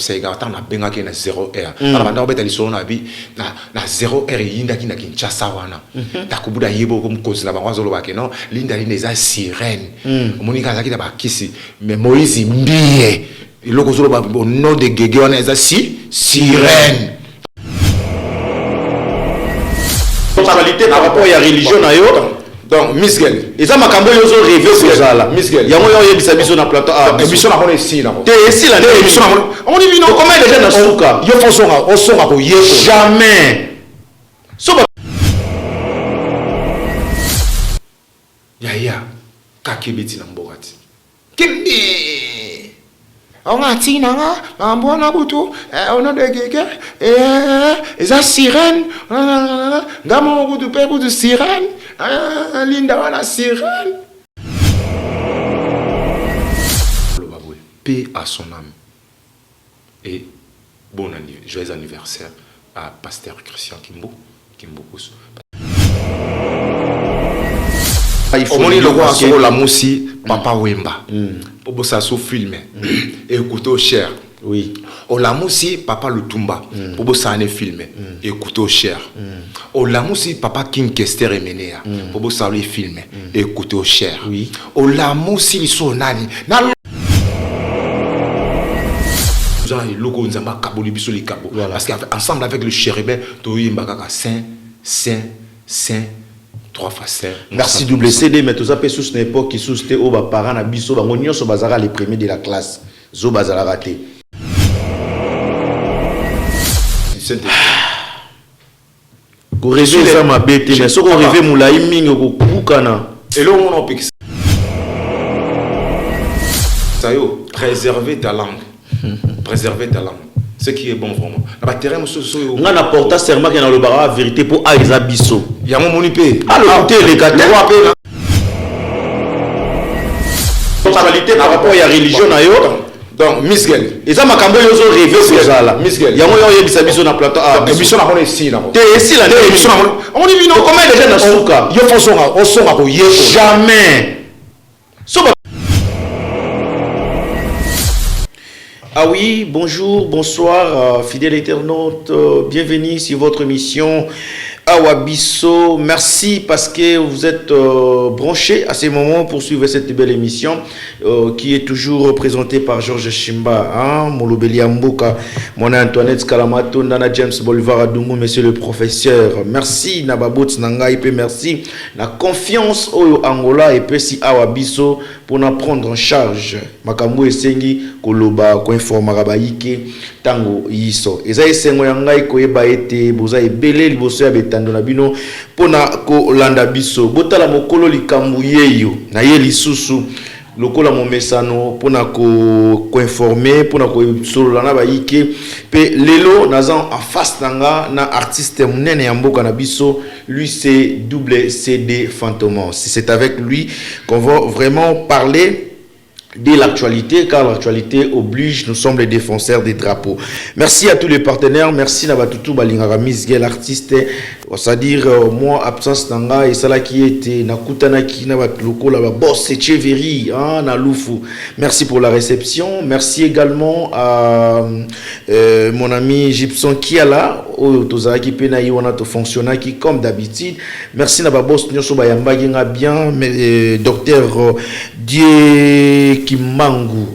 website ga tana benga ke na 0R ala banda obeta lisolo na bi na 0R yinda ki na Kinshasa wana takubuda yebo ko mkozi na bango zolo bake no linda eza sirène monika zaki da bakisi mais Moïse mbie iloko zolo ba au nom de Gege wana eza sirène totalité par rapport à la religion na yo. Donc Miss Girl et ça makambo yo zo rêver sur ça là Miss Girl yango yo yebisa biso na plateau émission na kona ici là te ici là émission na on dit non comment les gens na souka yo fonsonga on songa ko yeko jamais so ba ya kakebeti na mbokati kimbi on a tina nga mbona butu on a de Gege eza sirène ngamo butu pe butu sirène linda wana sirène paix à son âme et joyeux anniversaire à pasteur Christian Kimbo Koussou. Omoni logo asoko la musi papa Wemba pour bossa sous film et écouter cher oui o la musi papa Lutumba pour bossa ne film et écouter cher o la musi papa King Kester Emenea pour bossa le film et écouter cher oui o la musi liso nani na et logo nzamba kaboli biso li kabo parce qu'ensemble avec le chérubin to yimba kaka saint 3 fois 5. Merci WCD, mais tout ça peut sous une époque qui sous-était au parents à biso, bangonio so bazara les premiers de la classe. Zo bazara raté. Ko rêver ça ma bête, mais so ko rêver moulaï mingo ko kukana. Et là on pique. Ça yo, préserver ta langue. Préserver ta langue. Ce qui est bon vraiment. La terrain on a porté serment qui est dans le bara vérité pour Aiza Bisso. Il y a mon monipé. Alors les gars, totalité par rapport à la religion na yo. Donc Miss Girl. Et ça makambo yo zo rêver sur ça là. Miss Girl. Yango yo yebisa biso na plateau émission na kona ici là. Te ici là émission na on dit non comment les gens na souka. Yo fonsonga on songa ko yeko. Jamais. Ah oui, bonjour, bonsoir, fidèles internautes, bienvenue sur votre émission Awabisso. Merci parce que vous êtes branchés à ces moments pour suivre cette belle émission qui est toujours présentée par Georges Chimba, Molobeli Amboka, mon Antoinette Kalamato, Nana James Bolivar Adungu, monsieur le professeur. Merci Nababot Nanga, et puis merci la confiance au Angola et puis si Awabisso pour nous prendre en charge. Makambo esengi koloba ko informa baike tango yiso. Eza esengo yangai ko eba ete boza ebele liboso ya betando na bino pona ko landa biso. Botala mokolo likambu yeyo na ye lisusu lokola momesano pona ko informer pona ko solo na baike pe lelo nazan en face nanga na artiste munene ya mboka na biso lui c'est WCD Fantomos. C'est avec lui qu'on va vraiment parler de l'actualité, car l'actualité oblige, nous sommes les défenseurs des drapeaux. Merci à tous les partenaires, merci Nabatutu Balingara Miss Girl artiste, c'est-à-dire moi absence nanga et ça qui était nakutana ki na loko la boss Echeverry na Lufu. Merci pour la réception, merci également à mon ami Gibson Kiala au tozaki pena yiwana to fonctionner qui comme d'habitude. Merci na boss nyoso bayamba nga bien mais docteur Dieu Kimbangu,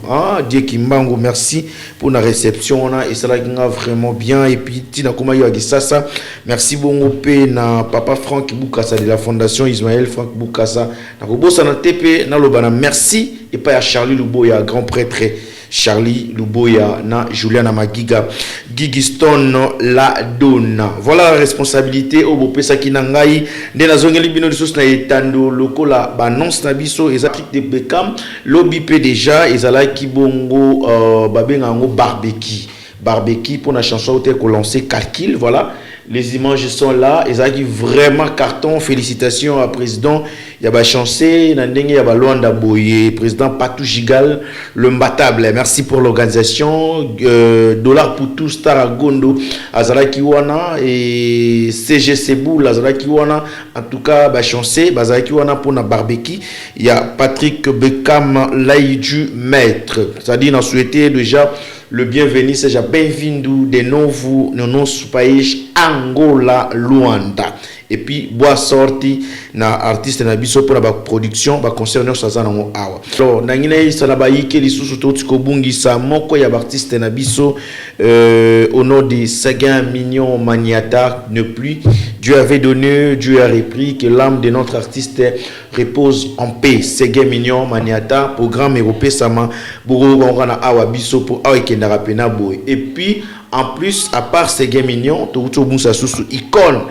Dieu Kimbangu, merci pour la réception et ça là vraiment bien et puis tina kuma yo agisasa merci bongo pe na papa Franck Boukassa de la fondation Ismaël Franck Boukassa na kobosa na TP na lobana merci et pas à Charlie Luboya grand prêtre Charlie Luboya na Juliana Magiga Gigiston la donna. Voilà la responsabilité au beau pesa kinangai de la zone libino de sos na etando lokola banonce na biso ezakik de Beckham lobby pe déjà ezala ki bongo babenga ngo barbecue pour la chanson où tu as lancé calcul voilà les images sont là. Et ça qui vraiment carton. Félicitations à président. Il y a chancé. Il y a Luanda Boye, président Patou Gigal, le mbatable. Merci pour l'organisation. Dollar pour tout, Star Gondo, Azaraki Wana et CGC Boul, Azaraki Wana. En tout cas, chancé. Azaraki Wana pour na barbecue. Il y a Patrick Bekam Laïdu Maître. C'est-à-dire, on a souhaité déjà le bienvenu, c'est bienvenue de nouveau dans notre pays Angola, Luanda. Et puis, bois sorti na artiste na biso pour la production, ba concernant ça na mo awa. Alors, nangina isa na ba yike li susu to tiko bungi sa moko ya artiste na biso au nom de Seguin Mignon Maniata ne plus. Dieu avait donné, Dieu a repris, que l'âme de notre artiste repose en paix. Seguin Mignon Maniata, programme européen sama buru ngana awa biso pour awa kendara pena boy. Et puis en plus, à part Seguin Mignon, Toutou Moussa Soussou, icône,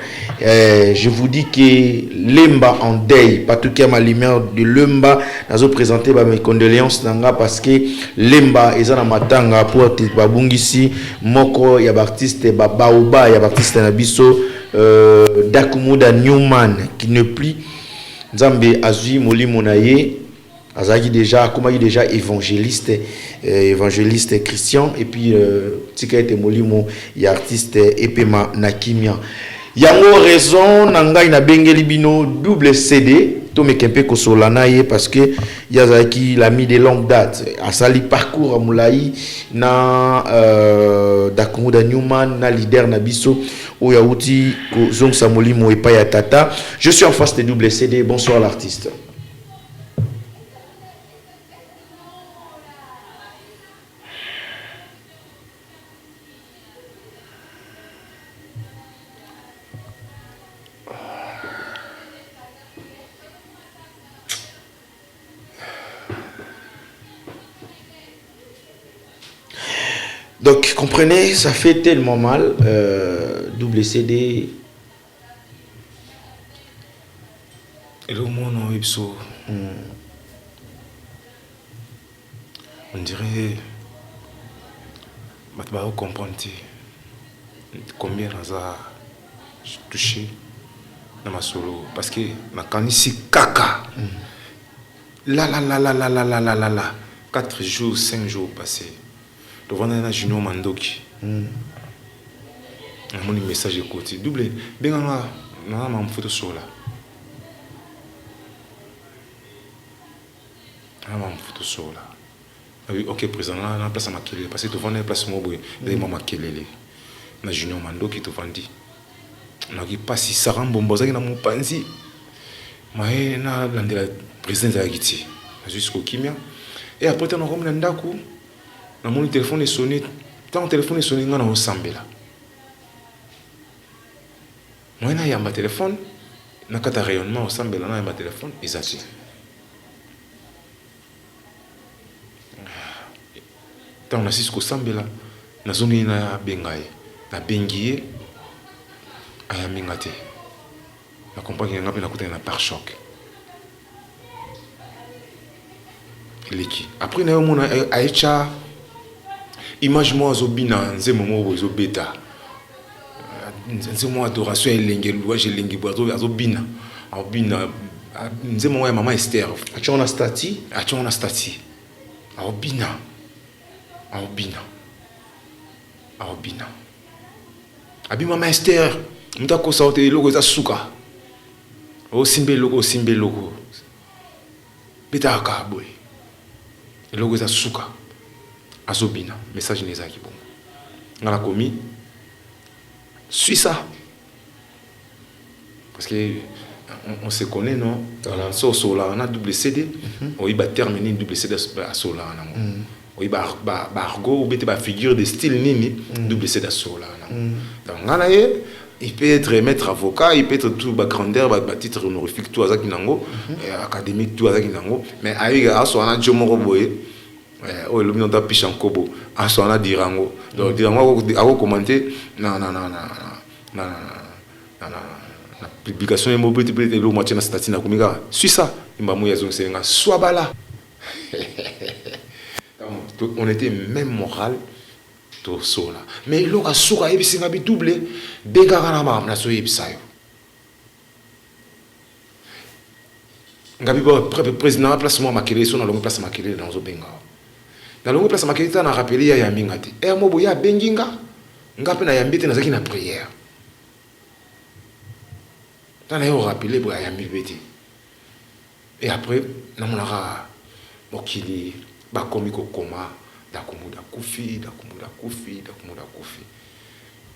je vous dis que Lemba en deuil, pas tout cas ma lumière de Lemba, nous avons présenté mes condoléances parce que Lemba est en matanga pour Babungisi, Moko, y a artiste Babaouba, y a artiste Nabiso, Dakumuda Newman, qui ne plie, Nzambe Azui Moli Monaye. Azaki déjà, comme il déjà évangéliste, évangéliste chrétien, et puis Tika était molimo, il y a artiste Epema Nakimia. Il y a une raison, nanga ina bengeli bino double CD, to me kempe ko solanaye parce que Yazaki l'a mis de longue date. A sali parcours à Moulaï na Dakumuda Newman na leader na biso o yaouti ko zong samolimo et pa tata. Je suis en face de double CD. Bonsoir l'artiste. Donc, comprenez, ça fait tellement mal. Double CD. Et le monde ipso. On dirait. Je vais comprendre combien on a touché dans ma solo. Parce que quand ici caca. Là. 4 jours, 5 jours passés. Devant un Junior Mandoki. Mon message est côté. Double. Bien, on a une photo sur là. On a une photo sur là. Ok, présent, on a place à Makelele. Parce que devant la place Moboy, il y a Makelele. On a Junior Mandoki qui te vendit. On a dit pas si ça rend bon, ça n'a mon panzi. Mais on a la présidence de la Haïti. Jusqu'au Kimia. Et après, on a comme un dakou. Mon téléphone est sonné. Quand le téléphone est sonné, on a un sambela. Moi, il y a un téléphone. Il y a un rayonnement au sambela. Il y a un téléphone. Ils attirent. Quand on assiste au sambela, on a zone na bengaye. Na bengiye. Aya mingate. On comprend qu'il y a un pare-choc. Après, on a un image moi zobina nze momo zobeta nze mo adoration elenge louage elenge boazo azobina abina nze momo ya mama Esther Achona stati abina abi mama Esther mutako saute logo za suka o simbe logo beta ka boy logo za suka azobina message nezaki bon ngala komi suis ça parce que on se connaît non voilà so là on a double CD on va terminer double CD à sola na on va argo ou bete ba figure de style nini double CD à sola na donc ngala il peut être maître avocat, il peut être tout grandeur, titre honorifique, tout ça qui nango, académique, tout ça qui nango, mais avec un soin de Jomo Roboye. Oh, le monde a piché en kobo. En son a dirango. Donc, dirango a commenté. Non. La publication est mobile, tu peux être le moitié de la statine. Suis ça. Il m'a mouillé à zone. Sois bala. On était même moral. to sola mais loka suka ebisinga bi double benga kana ma na so ebisayo ngabi bo président la place moi makele so na longo place makele na zo benga na longo place makele ta na rappeler ya minga te e mo boya benginga ngape na yambite na zaki na prière ta na yo rappeler bo ya mbibeti et après na monaka mokili ba komi ko koma da kumuda kufi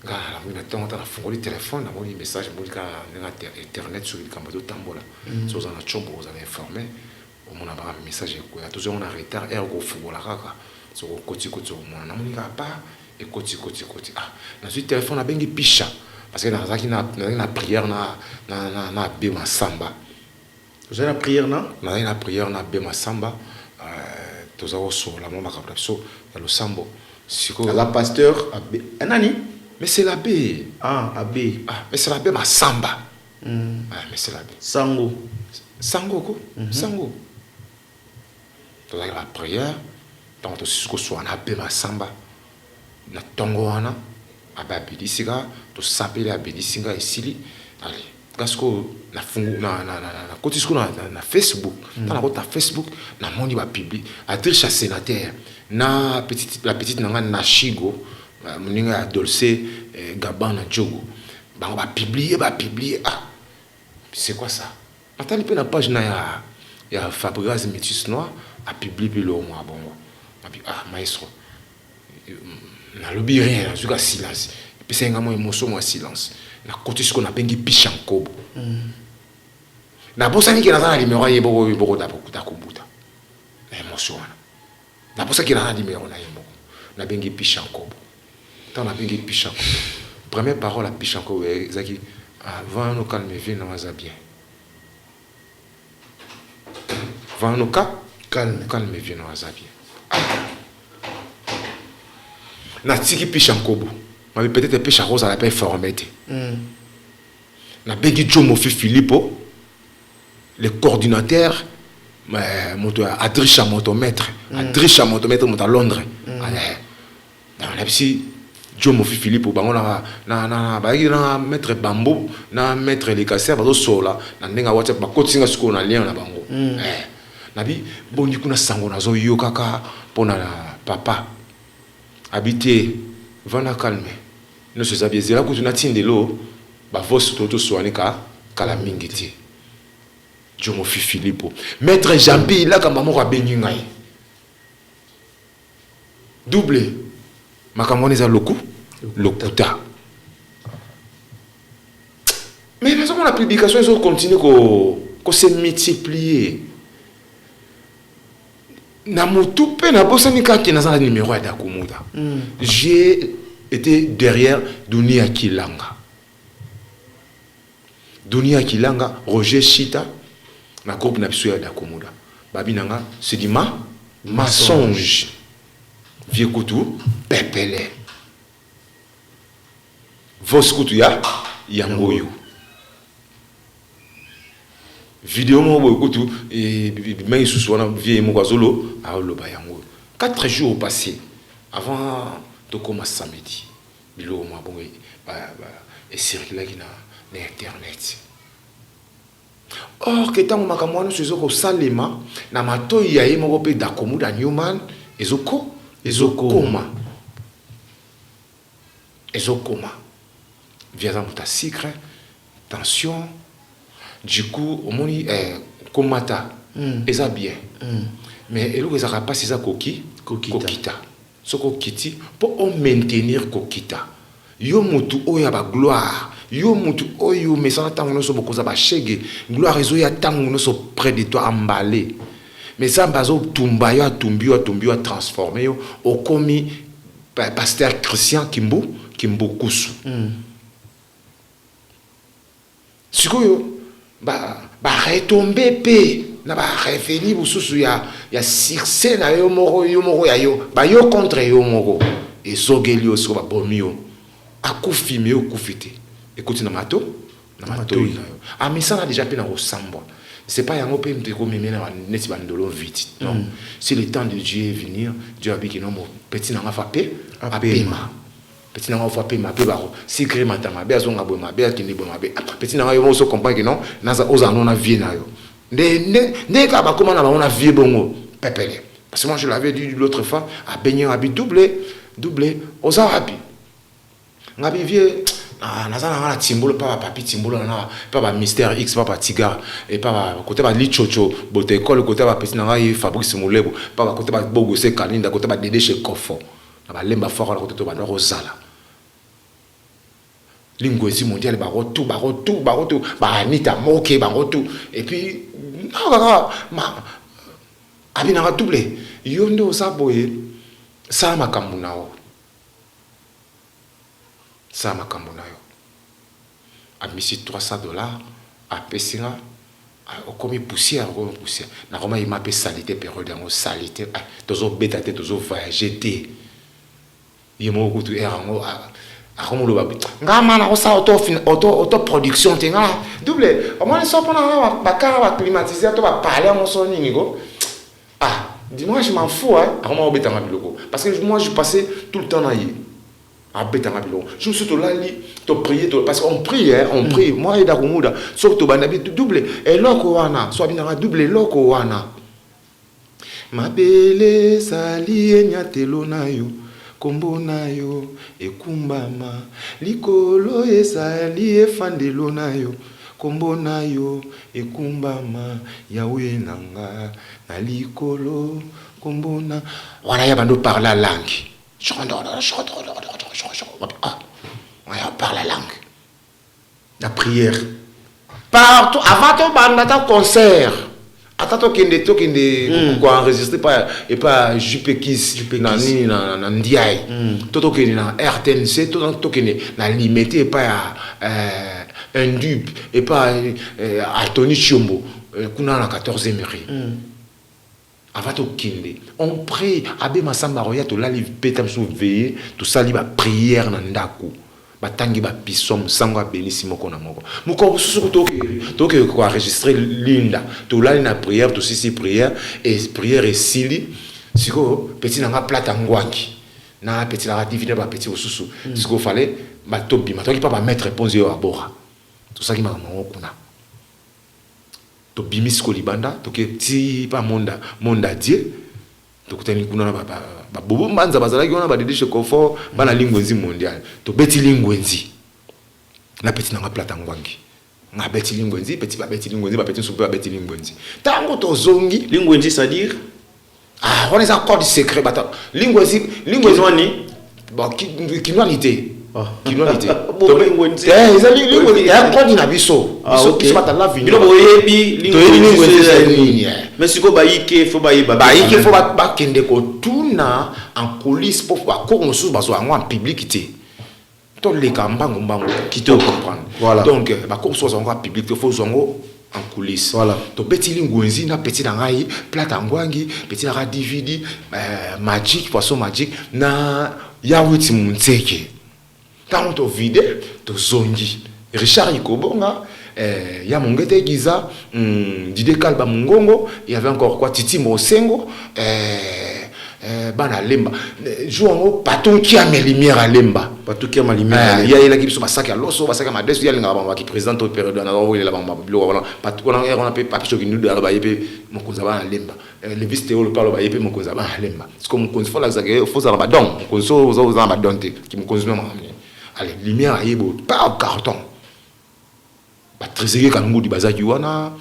ngala mina tonta na fungoli téléphone na moni message moni ka na internet sur le campo tambola so za na chombo za na informer o mona ba message ko ya toujours on a retard et ko fungola kaka so ko koti mona na moni ka pa et koti ah na sur téléphone na bengi pisha parce que na zaki na prière na bema samba vous avez la prière na prière na bema samba tozawo so la mama ka so ya lo sambo siko la pasteur nani. Mais c'est l'abbé. Ah, abbé. Ah, mais c'est l'abbé Massamba. Ah, mais c'est l'abbé. Sango. Sango, quoi. Sango. Donc, la prière, tant que ce soit un abbé Massamba, na tongoana, abbé Abidisiga, to s'appeler Abidisiga et Sili. Allez, gasko, na fungu, na kotisco na Facebook. Dans la na Facebook, na moni va publier. Adresse à sénateur, la petite na Chigo. Moninga Dolce Gabana Djogo va publier ah c'est quoi ça attends peu na page na ya Fabregas Métis Noir a publié le mois bon ah maestro na lobby rien jusqu'à silence et puis c'est un moment émotion moi silence na côté ce qu'on a bengi pichankobo na bossa ni kina za numéro yebo da kubuta émotion na bossa kina numéro na yebo na bengi pichankobo. Tant la bengi Pichanko. Première parole à Pichanko, Zaki, avant nous calmer, viens dans la bien. Avant nous calmer, viens dans la bien. Natiki Pichanko, mais peut-être Pichanko, ça l'a pas formé. Na bengi Jomofi Filippo, le coordinateur, Adricha Motomètre, monte à Londres. Dans la psy. Jomofi Philippe bango na maître Bambo na maître Lekasser bazo sola na ndenga WhatsApp ba kotinga siko na lien na bango na bi boni kuna sango na zo yo kaka pona papa habiter vana calme no se zabiezela ko tuna tindelo ba vos toto soanika kala mingiti Jomofi Philippe maître Jambi la kama mo ka bengi ngai double makamoni za lokuta mais parce que la publication ils continue que se multiplier na mutu pe na bosani ka ki na za numéro ya Dakumuda j'ai été derrière Dunia Kilanga Roger Chita na groupe na biso ya Dakumuda babinanga c'est dit mensonge vieux coutou pepele vos coutou ya yangoyo vidéo mo boy coutou et mais sous wana vieux mo kwazolo a loba yangoyo 4 jours passés avant de commencer samedi bilo mo bon et circuler na internet or que tant makamwana sezo ko salema na mato ya ye mo pe Dakumuda Newman ezokoma via ta secret tension du coup au moni komata eza bien mais eloko ezaka pas ça kokita soko kiti pour on maintenir kokita yo mutu oya ba gloire yo mutu oyo mesana tango no so bokoza ba shege gloire ezo ya tango no so près de toi emballé mais ça bazo tumba yo tumbi yo transformé yo au komi pasteur Christian Kimbo Kusu sikoyo ba retomber pe na ba revenir bususu ya succès na yo moko ya yo ba yo contre yo moko ezogeli yo so ba bomio akufi me okufite écoute na mato yo a mais ça déjà pe na ressemble c'est pas yango pe mteko memena neti bandolo vite non si le temps de Dieu est venir Dieu a dit que non mon petit nanga fa pe apema petit nanga fa pe ma pe ba si crée matama be azonga bo ma be akini bo ma be petit nanga yo so comprendre que non naza oza non na vie na yo ne ka ba comment na ba on a vie bongo pepele parce que moi je l'avais dit l'autre fois à baigner à doublé oza happy ngabi vie nazana na timbolo pa papi timbolo na pa ba mystère X pa tigar et pa côté ba lichocho bote école côté ba petit na Fabrice Mulebo pa côté ba bogo se kalinda côté ba dédé chez Kofo na ba lemba fort côté to ba no rozala linguesi mondial ba retour ba anita moke ba retour et puis ma abina doublé yondo sa boye sa makambu nao ça m'a cambonayo a mis $300 à Pessinga au commis poussière na comment il m'a appelé salité période en salité toujours bêta toujours voyager té il m'a beaucoup er en a comment le babi ngama na ça auto production tenga double au moins ça pendant ba car climatiser to ba parler mon son ningo dis-moi je m'en fous comment au bêta ngabilo parce que moi je passais tout le temps là je me suis tout là to prier parce qu'on prie on prie moi et dakumuda sauf to banabi double et loko wana soit bien double loko wana mabele sali enyatelo nayo kombo nayo ekumbama likolo esali efandelo nayo kombo nayo ekumbama yawe nanga na likolo kombo na wana ya bando parler la langue on parle la langue. La prière. Partout, avant ton banda concert. Attends qu'il quoi enregistré et pas Jupekis nani na ndiaye. Toto qu'il na RTNC, toto qu'il na limité pas un dupe et pas Anthony Chiombo kuna na 14e mairie. Avant tout kinde on prie abe masamba roya to la live betam sou veiller tout ça li ba prière na ndako batangi ba pisom sango bénissimo moko na moko moko susu to ko enregistrer linda to la na prière to sisi prière et prière et sili siko petit nanga plata ngwangi na petit la divine ba petit susu siko fallait ba tobi ma to ki pa ba mettre réponse yo abora tout ça qui m'a kuna to bimis ko libanda to ke ti pa monda die to kutani kuna ba bobo manza bazala ki ona ba dédé chez Kofo ba na lingwenzi mondial to beti lingwenzi na petit na plata ngwangi nga beti lingwenzi petit ba beti lingwenzi ba petit super beti lingwenzi tango to zongi lingwenzi c'est-à-dire on est encore du secret bata lingwenzi wani ba kinwanité kinwanité bo lingwenzi ezali lingwenzi ya kodi na biso biso bata la vini bilo boyebi lingwenzi c'est mais siko ba yike fo ba kende ko tuna en coulisses pour ba ko mosu bazo en public té to le kambango qui te comprendre voilà donc ba ko so en public te faut zongo en coulisses voilà to petit lingwenzi na petit na ngai plata ngwangi petit na DVD magic poisson magic na yawiti muntseke tant to vide to zongi Richard Ikobonga ya mongete giza Dide Kalba Mungongo il y avait encore quoi Titi Mosengo bana lemba jouons paton qui a mes lumières à lemba paton qui a ma lumière il y a la qui se passe à l'osso passe à ma desu il y a qui présente au période on a envoyé là bas voilà paton on a pas papier qui nous doit ba yepé mon konzaba lemba le vistéo le parle ba yepé mon konzaba lemba c'est comme mon konzo faut ça que faut ça ba don mon konzo aux ba donté qui mon konzo allez lumière à yebo pas carton ba trésorier kanungu di bazaki wana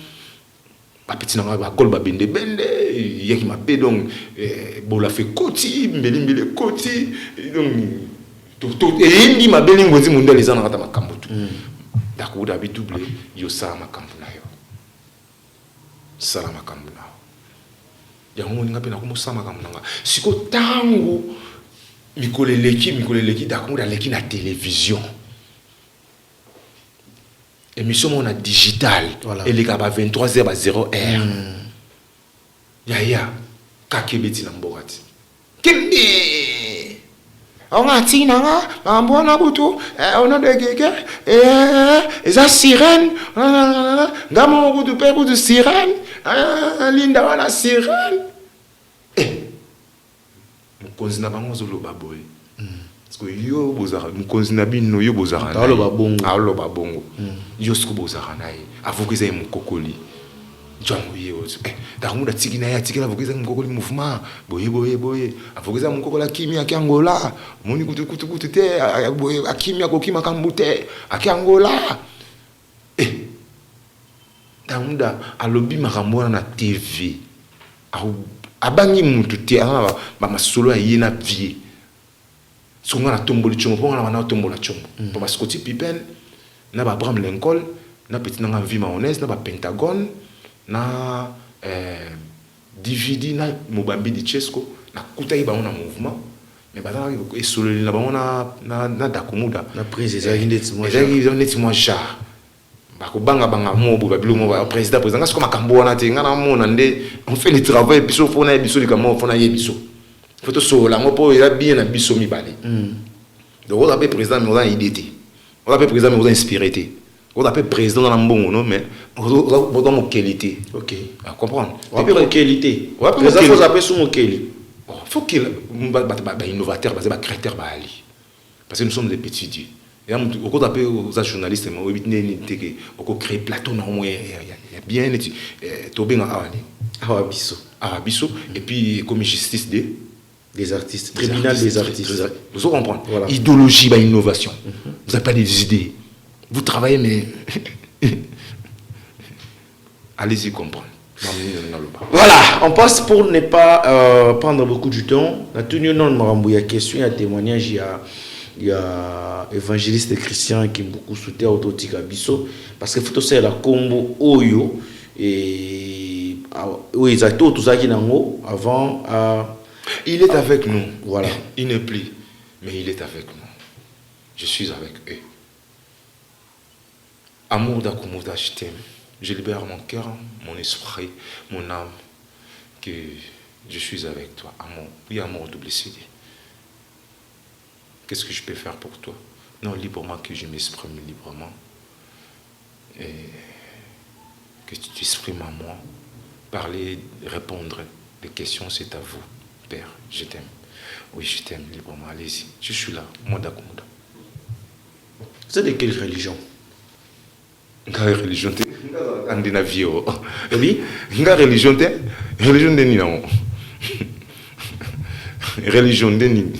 ba petit na ba gol ba bende yeki ma pe donc bola fait koti mbeli koti donc to et ndi ma beli ngwenzi munda les ana kata makambo tu dako da bi double yo sa makambo na yo sala makambo na ya ngoni ngape na ko sa makambo na siko tango mikoleleki dako da leki na télévision émission on a digital voilà. Et les gars 23h à 0h ya kakebeti na mbokati kembe on a tinanga on bona butu on a de gege eza sirène ngamo butu pe butu sirène linda wana sirène mukonzi na bango zoloba boye parce que yo bozara mukonzi na bino yo bozara na aloba bongo yo siko bozara na ye avokiza ye mukokoli jango ye damuda tikina ya tikina avokiza mukokoli mouvement boye avokiza mukokoli akimia kiangola moni kutu te boye akimia kokima kambute akiangola damuda alobi makambo na TV abangi mutu te ba masolo ya na vie songa na tomboli chongo ponga na tombola chongo pa Scottie Pippen na ba Abraham Lincoln na petit na vie mayonnaise na ba Pentagone na DVD na Mobambi di Chesco na kutai ba na mouvement mais ba na solo na ba na dakumuda na prise za indeti moi ja bako banga mo bo babilo mo ba président ngasi ko makambo wana te ngana mona nde on fait le travail biso fona biso likamo fona ye biso faut so la ngo po ira bien na biso mi balé donc on appelle président mais on a idée té on appelle président mais on a inspiré té on appelle président dans mbongo non mais on dans mo qualité OK à comprendre on appelle qualité président faut appeler son qualité faut qu'il ba innovateur ba créateur ba ali parce que nous sommes des petits dieux. Et au cours d'appel aux journalistes, on a créé plateau, il y a bien Abisso, et puis comme justice des artistes, tribunal des artistes. Vous comprenez? Voilà. Idéologie, innovation. Vous n'avez pas des idées. Vous travaillez, mais allez-y comprendre. Voilà, on passe pour ne pas prendre beaucoup de temps. La tenue non marambouya question, il y a témoignage, il y a évangéliste chrétien qui beaucoup soutient autotika biso parce que faut c'est la combo oyo et oui ça tout ça qui nango avant il est avec nous, voilà, il n'est plus mais il est avec nous, je suis avec eux. Amour d'Akoumouda, je t'aime, je libère mon cœur, mon esprit, mon âme, que je suis avec toi. Amour, oui, amour double CD. Qu'est-ce que je peux faire pour toi? Non, librement, que je m'exprime librement. Et que tu t'exprimes à moi. Parler, répondre des questions, c'est à vous. Père, je t'aime. Oui, je t'aime librement. Allez-y. Je suis là. Moi, d'Akoumouda. C'est de quelle religion? Quelle religion? Oui? Quelle religion? Religion de Nina. Religion de Nina.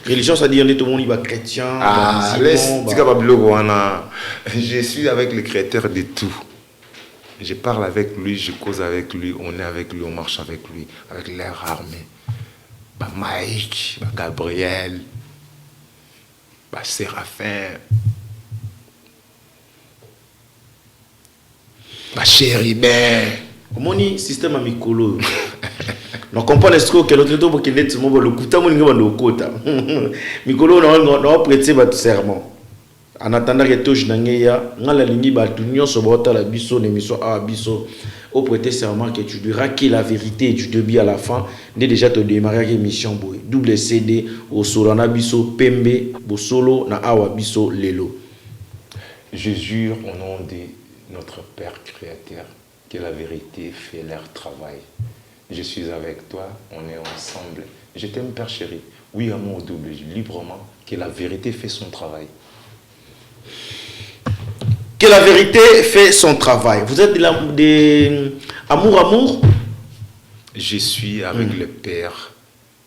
Religion, ça dit tout le monde est chrétien. Je suis avec le créateur de tout. Je parle avec lui, je cause avec lui, on est avec lui, on marche avec lui, avec l'air armé. Mike, Gabriel, Séraphin, Chéribert. Comment on dit système à Mikolo? On comprend ce que l'autre temps pour qu'il ait ce moment le couteau mon niveau le quota. Mikolo on prêté votre serment. En attendant que touche n'angeya, on la ligne batunion sur votre la biso l'émission à biso au prêter serment que tu diras que la vérité du début à la fin n'est déjà te démarrer l'émission boy double CD au solana biso pembe bo solo na awa biso lelo. Je jure au nom de notre Père Créateur que la vérité fait leur travail. Je suis avec toi, on est ensemble. Je t'aime, Père chéri. Oui, amour double, librement, que la vérité fait son travail. Que la vérité fait son travail. Vous êtes de amour? Je suis avec le Père,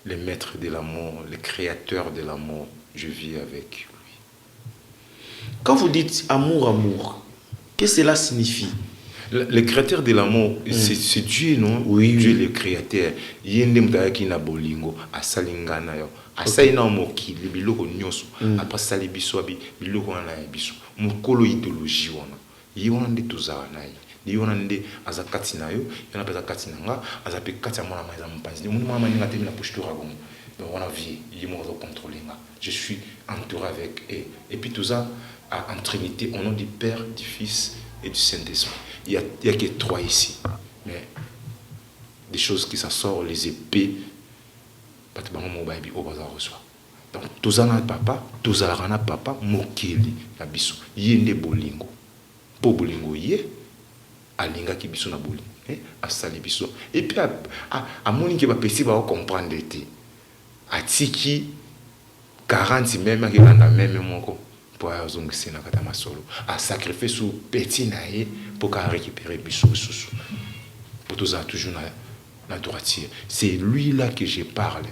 le maître de l'amour, le créateur de l'amour. Je vis avec lui. Quand vous dites amour, qu'est-ce que cela signifie? Le créateur de l'amour, c'est Dieu, non? Oui, Dieu le créateur. Yende mutaki na bolingo, asalingana yo. Asaina moki, le biloko nyoso. Après sali biso abi, biloko na biso. Mukolo idéologie wana. Yona nde tozala na yi. Yona nde azakati na yo, yona peza kati na nga, azape kati ya mwana maiza mpanzi. Mwana mwana ninga temi na posture agomo. Donc on a vie, yimo zo contrôler nga. Je suis entouré avec et puis tout ça en Trinité au nom du Père, du Fils et du Saint-Esprit. Il y a que trois ici. Mais des choses qui s'assortent, les épées bato bango mo bayebi o baza reçoit. Donc tozana papa, tozalaka papa mokeli na biso. Yende bolingo. Po bolingo ye alinga ki biso na bolingo. Asali biso. Et puis à moni ki ba pesi ba comprendre té. Atiki 40 même ki banda même moko pour azongisi na kata masolo. A sacrifier sous petit naé pour ka récupérer biso sous. Pour tozala toujours na droitier. C'est lui là que je parle.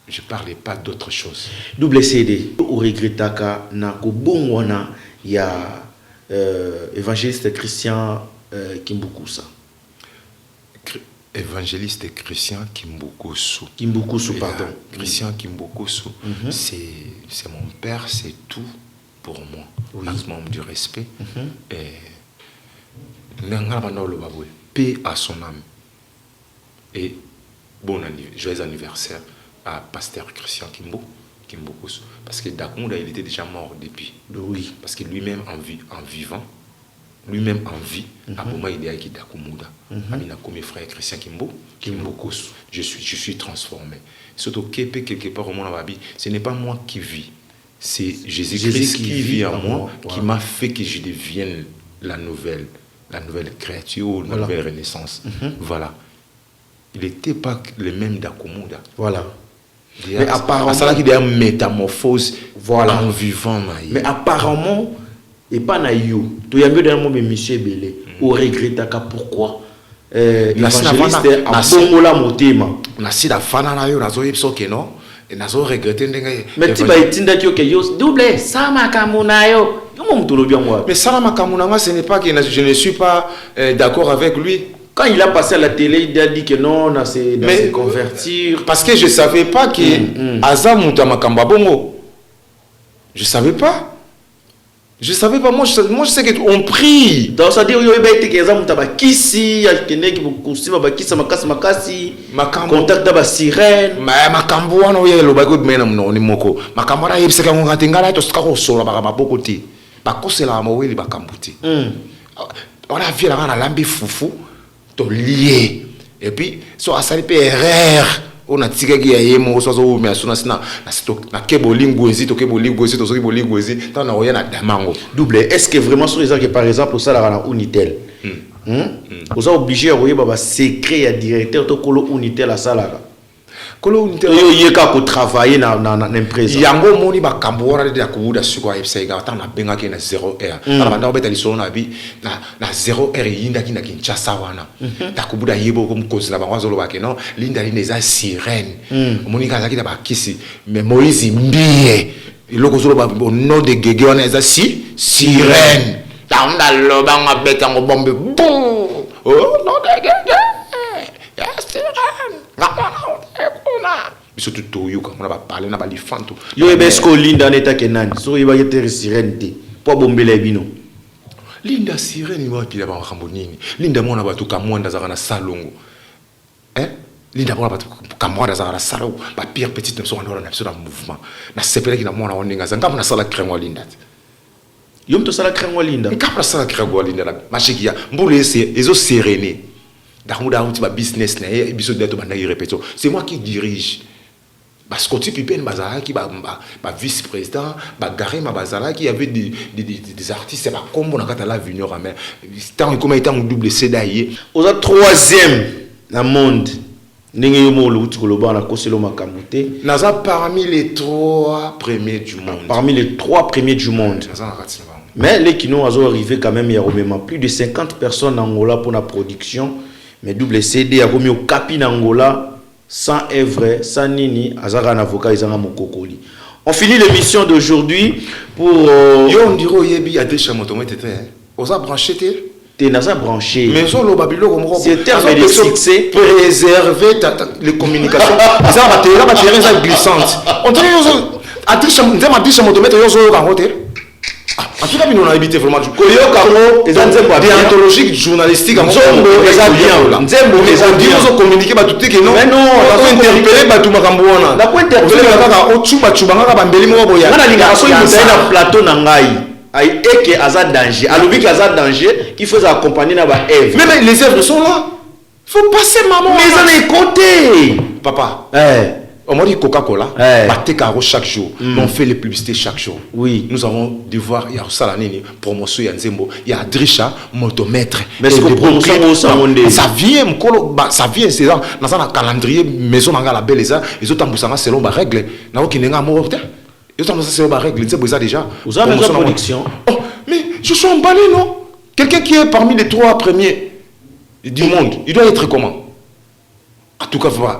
Je ne parlais pas d'autre chose. Double CD, au regrettaka na ko bongwana ya évangéliste Christian Kimbukusa. Évangéliste Christian Kimbukusu. Kimbukusu, pardon. Christian Kimbukusu, c'est mon père, c'est tout pour moi. Oui. Maximum du respect. Paix à son âme. Et joyeux anniversaire à pasteur Christian Kimbukusu. Parce que Dakounda, il était déjà mort depuis. Oui. Parce que lui-même en vivant, lui-même en vie, à moment il est avec Dakoumouda. Amina comme frère Christian Kimbukusu. Je suis transformé. Surtout quelque part au monde, ce n'est pas moi qui vis. C'est Jésus-Christ qui vit en moi, qui m'a fait que je devienne la nouvelle créature, la nouvelle renaissance. Voilà. Il n'était pas le même Dakoumouda. Voilà. Mais apparemment, ça qu'il y a une métamorphose, voilà, en vivant. Mais apparemment, et pas naïo. Tu y a mieux d'un moment, monsieur Belé, au regret pourquoi l'évangéliste a bon la motema. Nasi da fana na yo nazo yipso keno, et nazo regretter ndenge. Mais tu vas étinda ki ok yo double ça makamuna yo. Yo mo mutolo bien moi. Mais ça makamuna ce n'est pas que je ne suis pas d'accord avec lui. Quand il a passé à la télé, il a dit que non, on s'est convertir. Parce que je ne savais pas que Azam Makamba Bongo. Je ne savais pas. Je ne savais pas. Moi, je sais qu'on prie. Donc, ça veut dire que Azam Kisi, Alkene, Kibukusi, Bakisa, Makasi, contact d'aba sirène. Mais Makambo, on a le bagot de Menam, non, Moko. Makambo, il y a ce qu'on a tingala, tout ce qu'on a sur la Bakoti. Bakos, la Maoué, les Bakambuti. On a vu la lambi foufou. Lié et puis so asali pe erreur on a tika ki yemo so so me asuna sina na stok na kebolingo ezi to kebolingo ezi to so kebolingo ezi tant na oya na damango double est-ce que vraiment sur les que par exemple ça la Unitel vous êtes obligé à voyer baba secret à directeur to kolo Unitel à sala kolo Unitel yo yeka ko travailler na empresa yango moni ba kambora de akuda suko epsega tant na benga ki na 0R ala banda obeta liso na bi na 0R yinda ki na Kinshasa wana takubuda yebo ko mkozi na bango zolo bake non linda lineza sirène moni kaza ki na ba kisi mais Moïse mbie iloko zolo ba au nom de Gege wana eza sirène tanda loba ngabeta ngo bombe bon oh non de Gege ya sirène surtout Toyo quand on va parler na bali fanto yo ebesko linda neta kenani so iba yete sirène po bombele bino linda sirène wa pila ba khambonini linda mona batu kamwanda zaka na salongo linda mona batu kamwanda zaka na salongo ba pire petite ne so on na sur mouvement na sepela ki na mona oninga zanga na sala crème linda yo mto sala crème linda ngapra sala crème linda la machiki ya mbule ezo séréné d'amuda uti ba business na biso de to banda répéto c'est moi qui dirige parce que tu peux bazala qui ba vice-président ba garema bazala qui avait des artistes c'est pas comme on a kata la Junior mais tant comme étant double CDI aux troisième dans monde ndenge yo mo lo uti koloba na koselo makamute naza parmi les 3 premiers du monde parmi les 3 premiers du monde mais les kino azo arrivé quand même il y a au même plus de 50 personnes en Angola pour la production mais double CD a commis au capi en Angola sans œuvre, sans nini, azara un avocat, ils ont mon cocoli. On finit l'émission d'aujourd'hui pour. Yo, on dirait yebi a des chamotomètres, on a branché t'es nasa branché. Mais sur le babylone, comme c'est terme de succès. Préserver les communications. Ça va te glissante. On dirait a des chamotomètres, yo zo rangote. En tout cas, nous avons habité vraiment du Koyo Kamo, des déontologiques, journalistiques, en Nzembo, les ambitions ont communiqué, tout est que non. Mais non, on a interpellé, tout Makamboana. La quoi interpellé, on a Ochuba, Chubanga, Bambeli, Moboya. On a l'ingration, il y a un plateau Nangaï. Et que Azad danger. Alors, lui, Azad danger, qui faisait accompagner la Ève. Mais les œuvres sont là. Faut passer, maman. Mais ils en ont côté. Papa. On m'a dit Coca-Cola, Ouais. batte caro chaque jour. Mais on fait les publicités chaque jour. Oui. Nous avons devoir, il y a Salanini, promotion, il y a Nzembo, il y a Drisha, motomètre. Mais c'est que promotion au Samonde. Ça vient, ça vient, c'est dans un calendrier, maison, dans la belle, les autres ont selon ma règle. N'a aucun n'enga mort. Ils ont selon ma règle, c'est ça déjà. Vous avez besoin de production. Oh, mais je suis emballé, non? Quelqu'un qui est parmi les 3 premiers du monde, il doit être comment? En tout cas, voilà.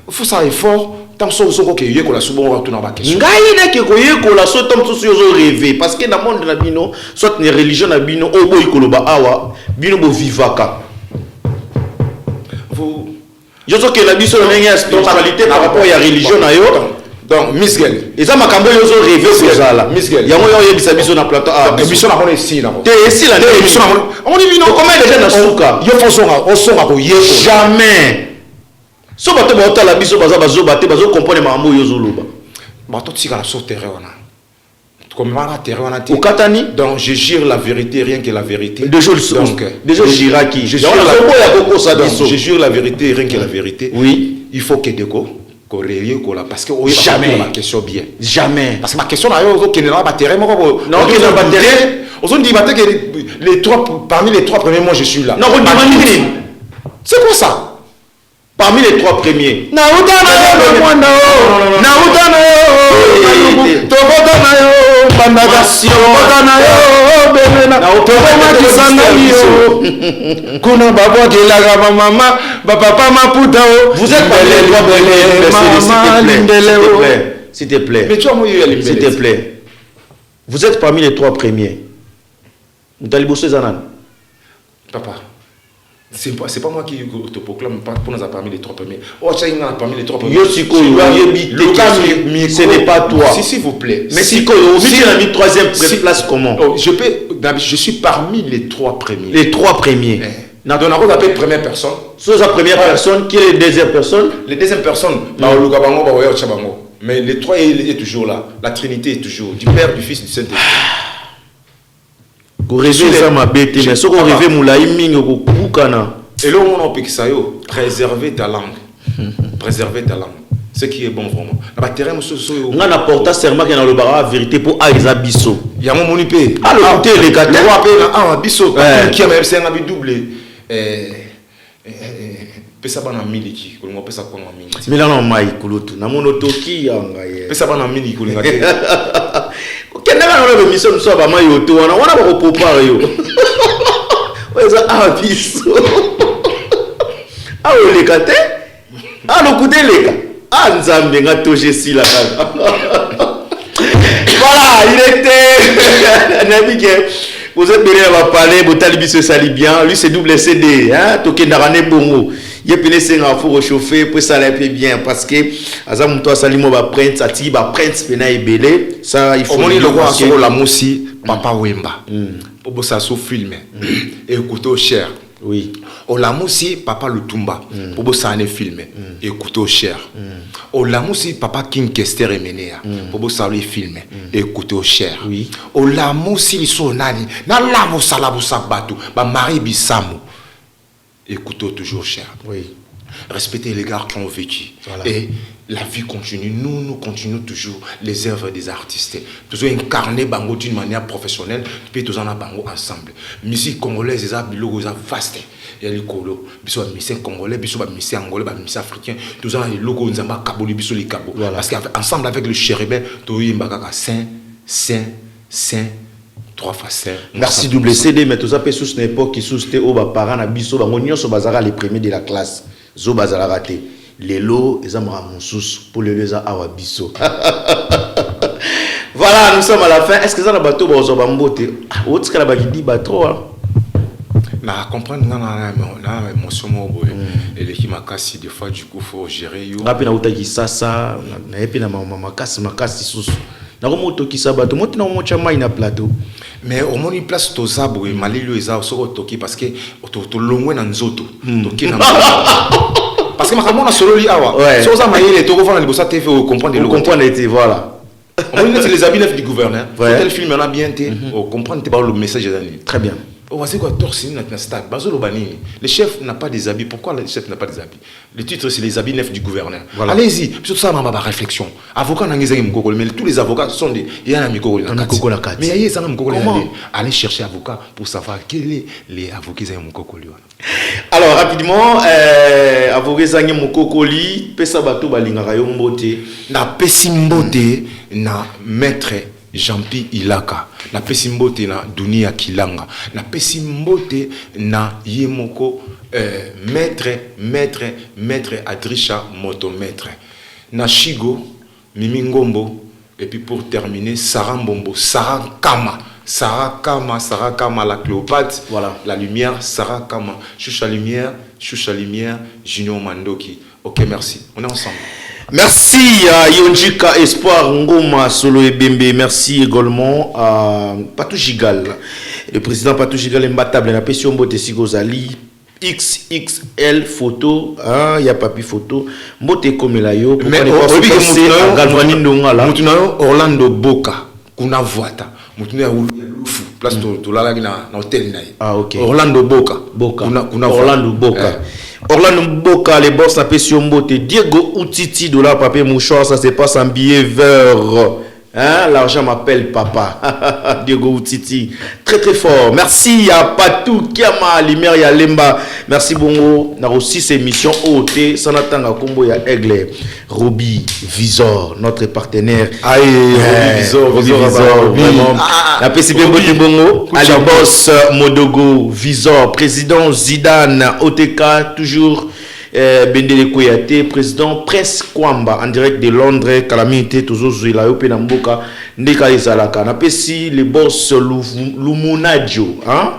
Il faut ça effort. Tant que vous avez la souvent retourner dans la question. Ngai que koye ko la so tam so yo rêver parce que dans le monde na bino soit une religion na bino o boy koloba awa bino bo vivaka. Vous Je sais que la biso na ngaya spiritualité par rapport à la religion na yo. donc Miss Girl. Et ça makambo yo zo rêver ko zala. Miss Girl. Yango yo yebisa biso na plateau ah Émission na ici là. te ici la Émission na on dit bino combien de gens na souka? Yo faut on sera ko yeko. Jamais. So bato ba otala biso baza bazo bato bazo comprendre makambo yo zo loba. Ba to tika na sur terrain on a. Comme la terrain on a Au Katani donc je jure la vérité rien que la vérité. de jours donc Jiraki. je jure la vérité rien que la vérité. Oui. Il faut que déco corriger ko là parce que Jamais. la question bien. Jamais. Parce que ma question là yo qui n'est pas terrain moi Non, qui n'est pas terrain. On dit que les 3 parmi les 3 premiers moi je suis là. Non, on demande c'est quoi ça? parmi les 3 premiers. Vous êtes pas les 3 premiers. S'il te plaît. S'il te plaît. Vous êtes parmi les 3 premiers. Vous allez bosser Zanan. Papa. C'est pas moi qui te proclame pour nous parmi les 3 premiers. Oh, parmi les 3 premiers. Ce n'est pas toi. S'il vous plaît. Mais si tu as mis 3e place, comment? Je suis parmi les 3 premiers. Les 3 premiers. Dans on appelle première personne. C'est la première personne. Qui est la deuxième personne? Les deuxième personne. Mais les 3 est toujours là. La Trinité est toujours. Du Père, du Fils, du Saint-Esprit. Vous rêvez ça ma bête, mais ce qu'on rêve moulaï mingo koukana. Et là on peut que ça yo préserver ta langue. Préserver ta langue. Ce qui est bon vraiment. Na terrain on a porté serment que dans le bara vérité pour Aiza biso. Il y a mon monipé. Ah le côté les gars. Le roi appelle biso qui a même c'est un doublé. Pesa bana miliki ko ngo pesa ko ngo miliki. Milano mai kulutu na monotoki yanga ye. Pesa bana miliki ko ngate. Kenda na le mission so ba mai oto wana ba ko popara yo. Oza abiso. Ah le kate? Ah le côté les gars. Ah nzambe nga toje si la kaka. Voilà, il était navigué. Vous êtes bien à parler, vous talibis se sali bien. Lui c'est double CD, hein? Toké narane bongo. Il peut laisser un four réchauffer pour ça l'air bien parce que azam toi salimo ba prince ati ba prince pena ebele ça il faut on le roi sur la moussi papa Wemba. Pour ça sous filmer et écouter au cher. Oui. Au Lamoussi, papa Lutumba, pour ça ne filmer, écouter au cher. Au Lamoussi, papa King Kester et Menea, pour ça le filmer, écouter au cher. Oui. Au Lamoussi, ils sont nani, na Lamoussi la batu, ba Marie Bissamu, écoutez toujours cher. Oui. Respectez les gars qui ont vécu. Voilà. Et la vie continue. Nous continuons toujours les œuvres des artistes. Toujours incarner Bango d'une manière professionnelle. Puis tous en a Bango ensemble. Musique congolaise, c'est vaste. Il y a les colo. Biso musicien congolais, biso musicien angolais, musicien africain. Tous en a les logos, nous avons kaboli, biso les kabos. Parce qu'ensemble avec le chérubin, tout y est saint, saint, saint. 3 fois saint. Merci double CD, mais tout ça peut sous une époque qui sous c'était au parents na biso bango nyonso bazara les premiers de la classe. Zo bazara raté. Les lots, ils ont mon sous pour le les awa biso. Voilà, nous sommes à la fin. Est-ce que ça na bateau ba zo bambote? Autre que la ba di bateau hein. Na comprendre na émotion mo boy et l'équipe makasi des fois du coup faut gérer yo. Ngapi na utaki sasa na epi na mama makasi sous. Na ko moto ki sabato moto na mocha mai na plateau. Mais au moins une place toza boy malilo eza soko toki parce que to longwe na nzoto toki na parce que makamona solo li awa so za mayele to ko fana libosa TV o comprendre le comprendre était voilà. On est les habits neufs du gouverneur. Tel film on a bien été comprendre le message dans. Très bien. C'est quoi torse na stade bazolo banini. Le chef n'a pas des habits. Pourquoi le chef n'a pas des habits? Le titre c'est les habits neufs du gouverneur. Voilà. Allez-y, tout ça ma réflexion. Avocat n'angeza mukokoli, mais tous les avocats sont des il y a un mikokoli na kati. Mais il y a ça mukokoli. Allez chercher avocat pour savoir quel est les avocats za mukokoli. Alors rapidement avocat za mukokoli pesa bato balingaka yo mbote na pesi mbote na maître Jean-Pi Ilaka, na pesi mbote na Dunia Kilanga, na pesi mbote na Yemoko maître Adrisha Motomètre, na Chigo Mimi Ngombo, et puis pour terminer Sarah Mbombo, Sarah Kama la Cléopâtre, voilà. La lumière, Sarah Kama, Choucha Lumière, Junior Mandoki. Ok, merci, on est ensemble. Merci à Yonjika Espoir Ngoma Solo Ebembe. Merci également à Patou Gigal, le président Patou Gigal imbattable. Na Pession Mbote Sigozali XXL photo, il y a papi photo. Mbote Komelayo. Mais Orlando Boka, kuna voita. Mutunia Lufu, place to la na hôtel naï. Ah ok. Orlando Boka. Kuna Orlando Boka. Orlando Boka, les boss la Pession Mbote. Diego Outiti, dollar, papier, mouchoir, ça se passe en billet vert. Hein? L'argent m'appelle papa. Diego Outiti. Très très fort. Merci à Patou, Kiama, Limer, ya Lemba. Merci bongo. On a aussi ces missions OT. Sanatanga Kombo, ya Aigle. Roby Visor, notre partenaire. Roby Visor. Vraiment. La PCB Bongo. Ali Boss Modogo Visor. Président Zidane. OTK, toujours. Bendele Koyate, président Prince Kwamba en direct de Londres, calamité toujours Zuila Yope Namboka, Ndeka Izalaka. Napesi le boss Lumonadio, hein?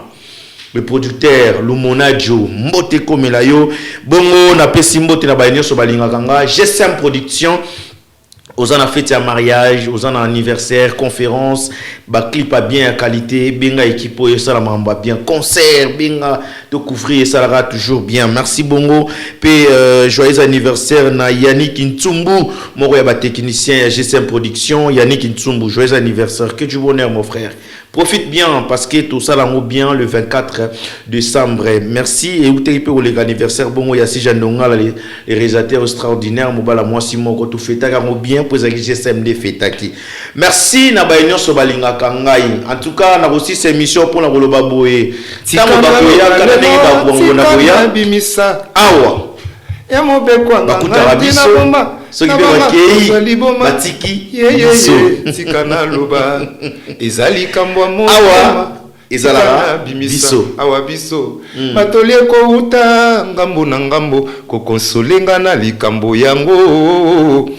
Le producteur Lumonadio, Mbote Komelayo, Bongo Napesi Mbote na Bayenyo Sobalinga Kanga, GSM Production. Aux en fête à mariage, aux en anniversaire, conférence, ba clip à bien qualité, benga équipe et ça la mamba bien, concert, benga de couvrir ça la toujours bien. Merci bongo. Puis joyeux anniversaire na Yannick Ntsumbu, mon ya technicien GSM Production, Yannick Ntsumbu, joyeux anniversaire, que du bonheur mon frère. Profite bien parce que tout ça l'amour bien le 24 décembre. Merci et où t'es peu les anniversaire bon ya si Jandonga les réalisateurs extraordinaires mobala moi Simon ko tout fêta l'amour bien pour les GSM de fêtaki. Merci na ba union so balinga kangai. En tout cas na aussi ces missions pour na koloba boye. Tango ba boya kana ndenge ba bongo na boya bimisa. Awa. Ya mobekwa ngana dina bomba. Soki bakei batiki yeso tikana loba ezali kambwa mo awa ezala biso awa biso batolie ko uta ngambo na ngambo ko konsolenga na likambo yango